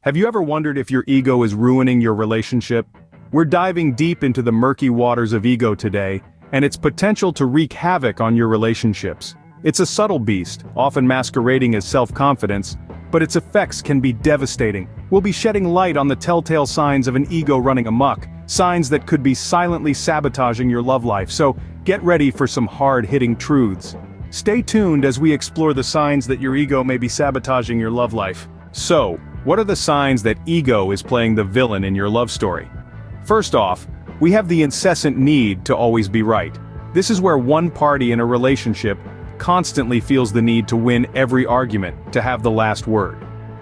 Have you ever wondered if your ego is ruining your relationship? We're diving deep into the murky waters of ego today, and its potential to wreak havoc on your relationships. It's a subtle beast, often masquerading as self-confidence, but its effects can be devastating. We'll be shedding light on the telltale signs of an ego running amok, signs that could be silently sabotaging your love life, so get ready for some hard-hitting truths. Stay tuned as we explore the signs that your ego may be sabotaging your love life. So, what are the signs that ego is playing the villain in your love story? First off, we have the incessant need to always be right. This is where one party in a relationship constantly feels the need to win every argument, to have the last word.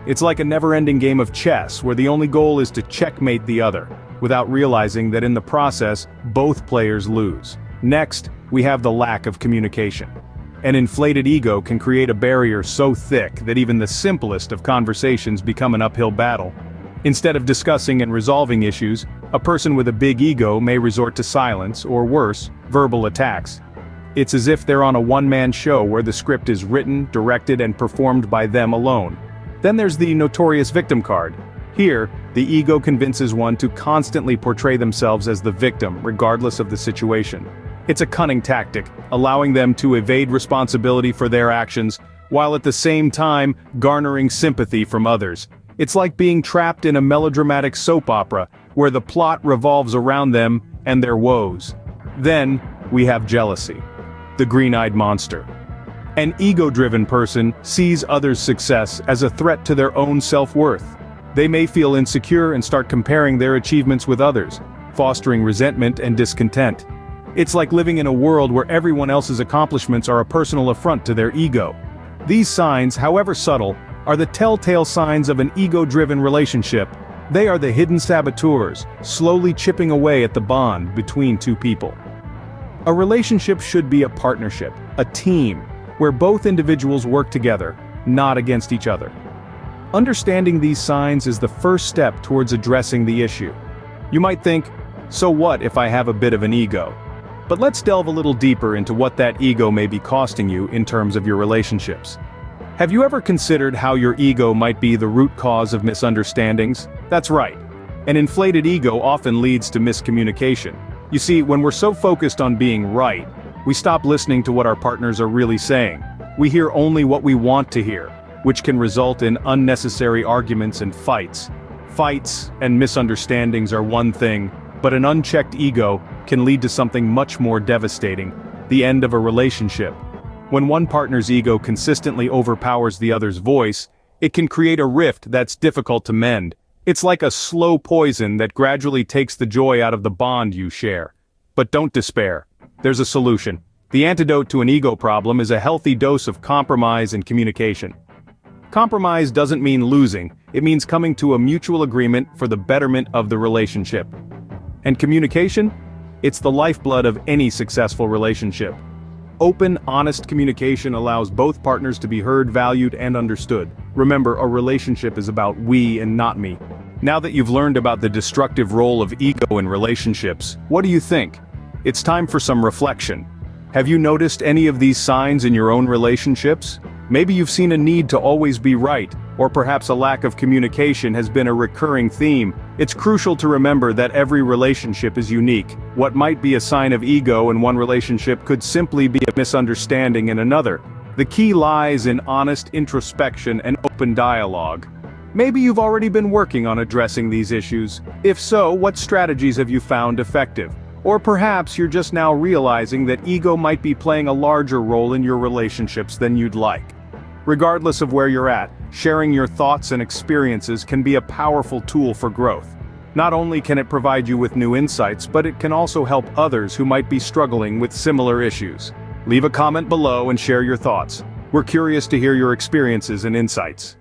It's like a never-ending game of chess where the only goal is to checkmate the other, without realizing that in the process, both players lose. Next, we have the lack of communication. An inflated ego can create a barrier so thick that even the simplest of conversations become an uphill battle. Instead of discussing and resolving issues, a person with a big ego may resort to silence, or worse, verbal attacks. It's as if they're on a one-man show where the script is written, directed, and performed by them alone. Then there's the notorious victim card. Here, the ego convinces one to constantly portray themselves as the victim, regardless of the situation. It's a cunning tactic, allowing them to evade responsibility for their actions, while at the same time garnering sympathy from others. It's like being trapped in a melodramatic soap opera, where the plot revolves around them and their woes. Then, we have jealousy. The green-eyed monster. An ego-driven person sees others' success as a threat to their own self-worth. They may feel insecure and start comparing their achievements with others, fostering resentment and discontent. It's like living in a world where everyone else's accomplishments are a personal affront to their ego. These signs, however subtle, are the telltale signs of an ego-driven relationship. They are the hidden saboteurs, slowly chipping away at the bond between two people. A relationship should be a partnership, a team, where both individuals work together, not against each other. Understanding these signs is the first step towards addressing the issue. You might think, so what if I have a bit of an ego? But let's delve a little deeper into what that ego may be costing you in terms of your relationships. Have you ever considered how your ego might be the root cause of misunderstandings? That's right. An inflated ego often leads to miscommunication. You see, when we're so focused on being right, we stop listening to what our partners are really saying. We hear only what we want to hear, which can result in unnecessary arguments and fights. Fights and misunderstandings are one thing, but an unchecked ego can lead to something much more devastating: the end of a relationship. When one partner's ego consistently overpowers the other's voice, it can create a rift that's difficult to mend. It's like a slow poison that gradually takes the joy out of the bond you share. But don't despair. There's a solution. The antidote to an ego problem is a healthy dose of compromise and communication. Compromise doesn't mean losing, it means coming to a mutual agreement for the betterment of the relationship. And communication? It's the lifeblood of any successful relationship. Open, honest communication allows both partners to be heard, valued, and understood. Remember, a relationship is about we and not me. Now that you've learned about the destructive role of ego in relationships, what do you think? It's time for some reflection. Have you noticed any of these signs in your own relationships? Maybe you've seen a need to always be right, or perhaps a lack of communication has been a recurring theme. It's crucial to remember that every relationship is unique. What might be a sign of ego in one relationship could simply be a misunderstanding in another. The key lies in honest introspection and open dialogue. Maybe you've already been working on addressing these issues. If so, what strategies have you found effective? Or perhaps you're just now realizing that ego might be playing a larger role in your relationships than you'd like. Regardless of where you're at, sharing your thoughts and experiences can be a powerful tool for growth. Not only can it provide you with new insights, but it can also help others who might be struggling with similar issues. Leave a comment below and share your thoughts. We're curious to hear your experiences and insights.